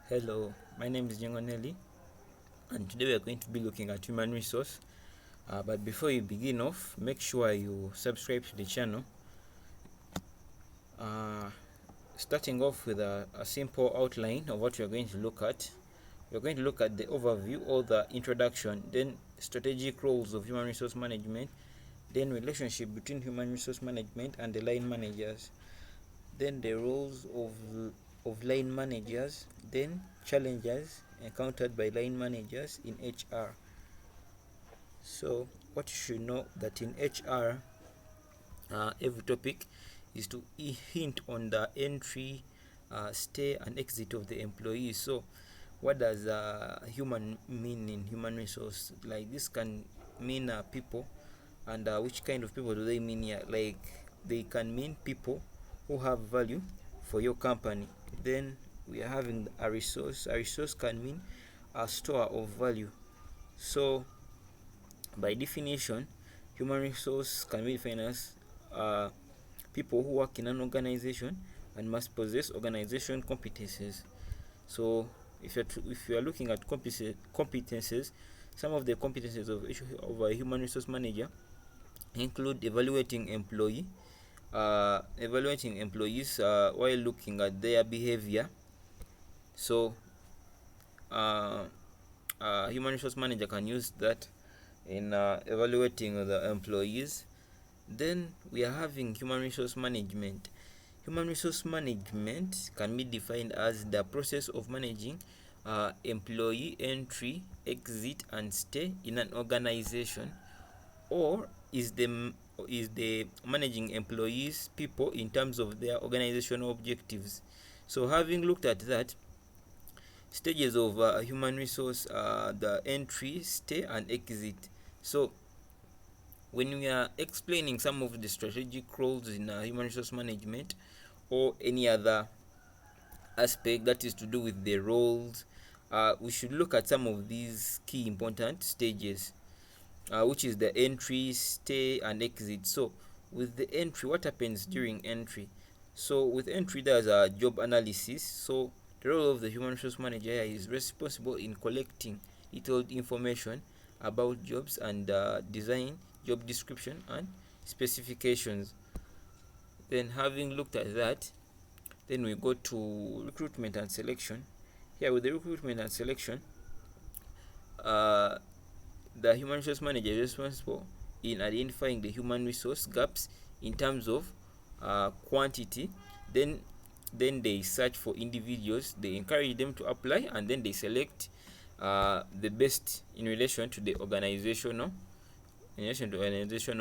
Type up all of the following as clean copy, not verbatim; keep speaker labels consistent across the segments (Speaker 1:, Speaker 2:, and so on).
Speaker 1: Hello, my name is Jengonelli, and today we are going to be looking at human resource. But before you begin off, make sure you subscribe to the channel. Uh, Starting off with a simple outline of what we are going to look at. We are going to look at the overview or the introduction, then strategic roles of human resource management, then relationship between human resource management and the line managers, then the roles of line managers, then challenges encountered by line managers in HR. So what you should know that in HR, every topic is to hint on the entry, stay and exit of the employee. So what does human mean in human resource? Like, this can mean people, and which kind of people do they mean here? Like, they can mean people who have value for your company. Then we are having a resource. A resource can mean a store of value. So by definition, human resource can be defined as people who work in an organization and must possess organization competences. So if you are looking at competences, some of the competences of a human resource manager include evaluating employees while looking at their behavior. So human resource manager can use that in evaluating the employees. Then we are having human resource management. Human resource management can be defined as the process of managing employee entry, exit and stay in an organization, or is the managing employees people in terms of their organizational objectives. So having looked at that, stages of human resource, the entry, stay and exit. So when we are explaining some of the strategic roles in human resource management, or any other aspect that is to do with the roles, we should look at some of these key important stages, which is the entry, stay and exit. So with the entry, what happens during entry? So with entry, there's a job analysis. So the role of the human resource manager is responsible in collecting detailed information about jobs and design job description and specifications. Then having looked at that, then we go to recruitment and selection. Here with the recruitment and selection, the human resource manager is responsible in identifying the human resource gaps in terms of quantity. Then they search for individuals, they encourage them to apply, and then they select the best in relation to the organizational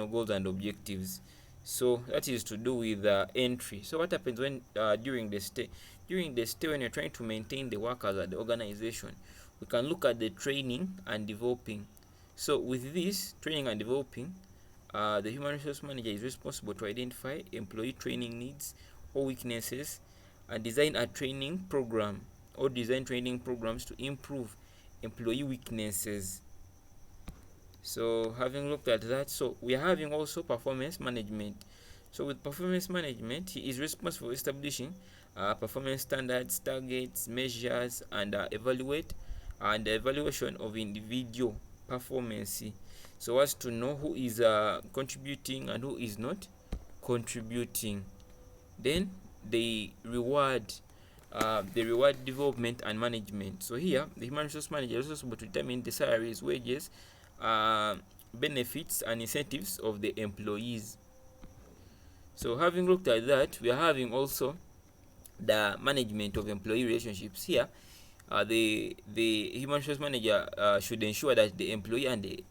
Speaker 1: goals and objectives. So that is to do with entry. So what happens when during the stay? During the stay, when you're trying to maintain the workers at the organization, we can look at the training and developing. So with this training and developing, the human resource manager is responsible to identify employee training needs or weaknesses and design a training program or design training programs to improve employee weaknesses. So having looked at that, so we are having also performance management. So with performance management, he is responsible for establishing performance standards, targets, measures, and evaluation of individual performance. So as to know who is contributing and who is not contributing. Then they reward development and management. So here the human resource manager is responsible to determine the salaries, wages, benefits and incentives of the employees. So having looked at that, we are having also the management of employee relationships. Here the human resource manager should ensure that the employee and the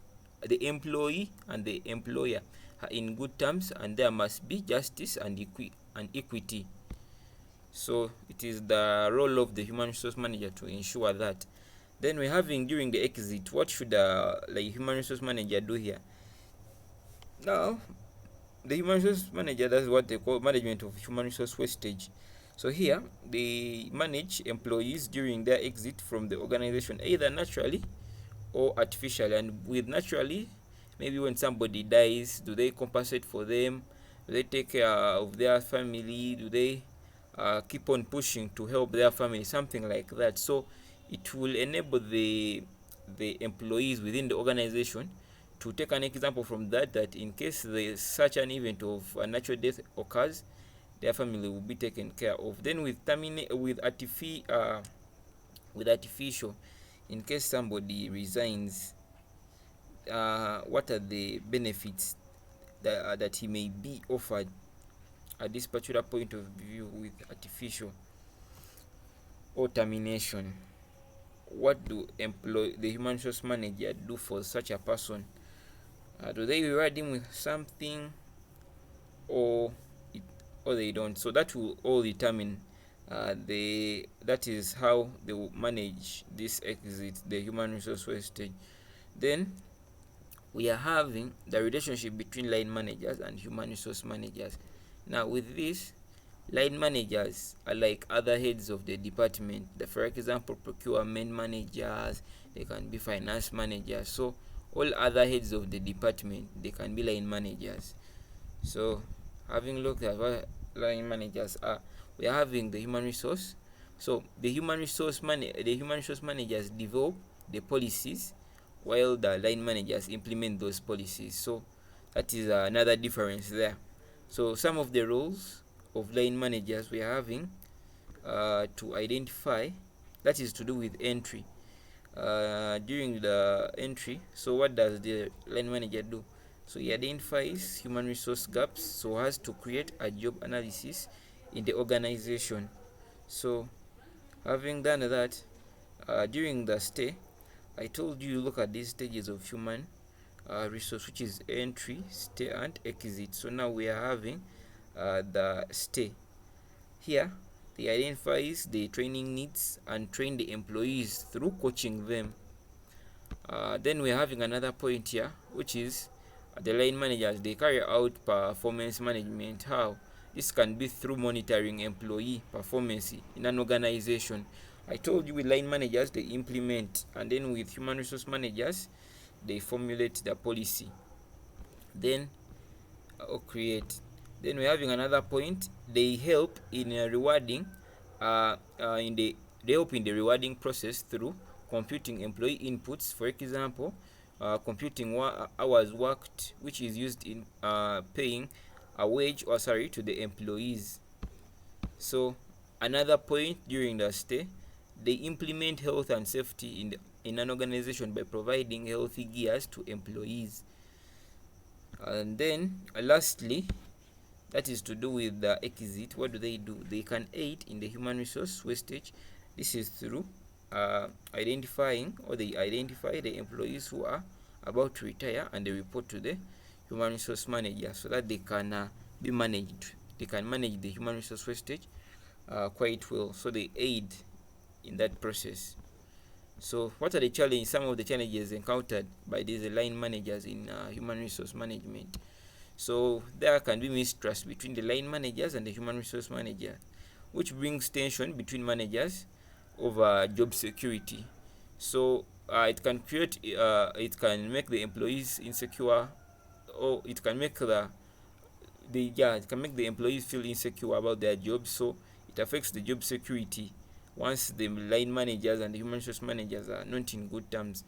Speaker 1: employer are in good terms, and there must be justice and equity. So it is the role of the human resource manager to ensure that. Then we're having during the exit, what should human resource manager do here? Now the human resource manager does what they call management of human resource wastage. So here they manage employees during their exit from the organization, either naturally or artificially. And with naturally, maybe when somebody dies, do they compensate for them? Do they take care of their family? Do they keep on pushing to help their family, something like that. So it will enable the employees within the organization to take an example from that, that in case there such an event of a natural death occurs, their family will be taken care of. Then with artificial, in case somebody resigns, what are the benefits that he may be offered at this particular point of view with artificial or termination? What do the human resource manager do for such a person? Do they reward him with something, or they don't? So that will all determine that is how they will manage this exit, the human resource wastage. Then we are having the relationship between line managers and human resource managers. Now with this, line managers are like other heads of the department. For example, procurement managers, they can be finance managers. So all other heads of the department, they can be line managers. So having looked at what line managers are, we are having the human resource. So the human resource managers develop the policies, while the line managers implement those policies. So that is another difference there. So some of the roles of line managers we are having to identify, that is to do with entry. During the entry, so what does the line manager do? So he identifies human resource gaps so as to create a job analysis in the organization. So having done that, during the stay, I told you look at these stages of human resource, which is entry, stay, and exit. So now we are having the stay. Here, they identifies the training needs and train the employees through coaching them. Then we're having another point here, which is the line managers, they carry out performance management. How? This can be through monitoring employee performance in an organization. I told you with line managers, they implement, and then with human resource managers, they formulate the policy, then or create. Then we're having another point, they help in rewarding they help in the rewarding process through computing employee inputs. For example, computing hours worked, which is used in paying a wage or salary to the employees. So another point, during the stay, they implement health and safety in an organization by providing healthy gears to employees. And then lastly, that is to do with the exit. What do? They can aid in the human resource wastage. This is through identifying, or they identify the employees who are about to retire, and they report to the human resource manager so that they can be managed. They can manage the human resource wastage quite well. So they aid in that process. So what are the challenges? Some of the challenges encountered by these line managers in human resource management. So there can be mistrust between the line managers and the human resource manager, which brings tension between managers over job security. So it can make the employees insecure, or it can make the employees feel insecure about their jobs. So it affects the job security once the line managers and the human resource managers are not in good terms,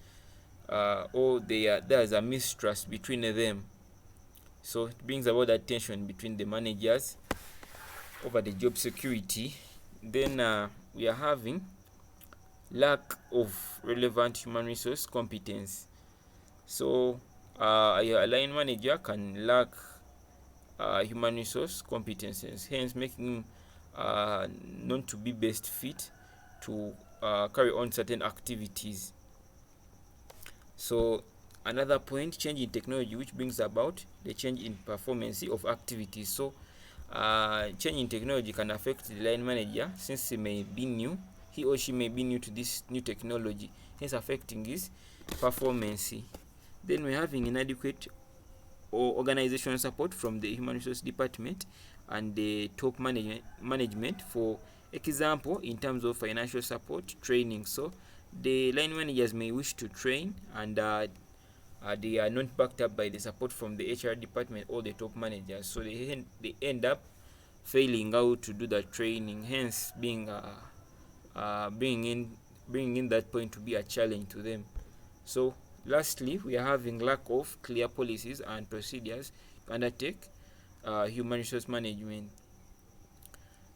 Speaker 1: or there's a mistrust between them. So it brings about that tension between the managers over the job security. Then we are having lack of relevant human resource competence. So a line manager can lack human resource competences, hence making him known to be best fit to carry on certain activities. So another point, change in technology, which brings about the change in performance of activities. So change in technology can affect the line manager, since he or she may be new to this new technology, hence affecting his performance. Then we're having inadequate or organizational support from the human resource department and the top management. For example, in terms of financial support, training. So the line managers may wish to train, and they are not backed up by the support from the HR department or the top managers. So they end up failing out to do the training, hence bringing in that point to be a challenge to them. So lastly, we are having lack of clear policies and procedures to undertake human resource management.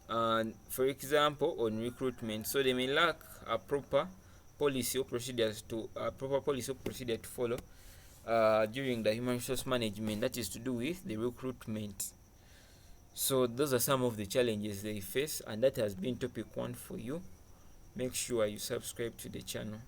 Speaker 1: And for example, on recruitment, so they may lack a proper policy or procedure to follow during the human resource management, that is to do with the recruitment. So those are some of the challenges they face, and that has been topic 1 for you. Make sure you subscribe to the channel.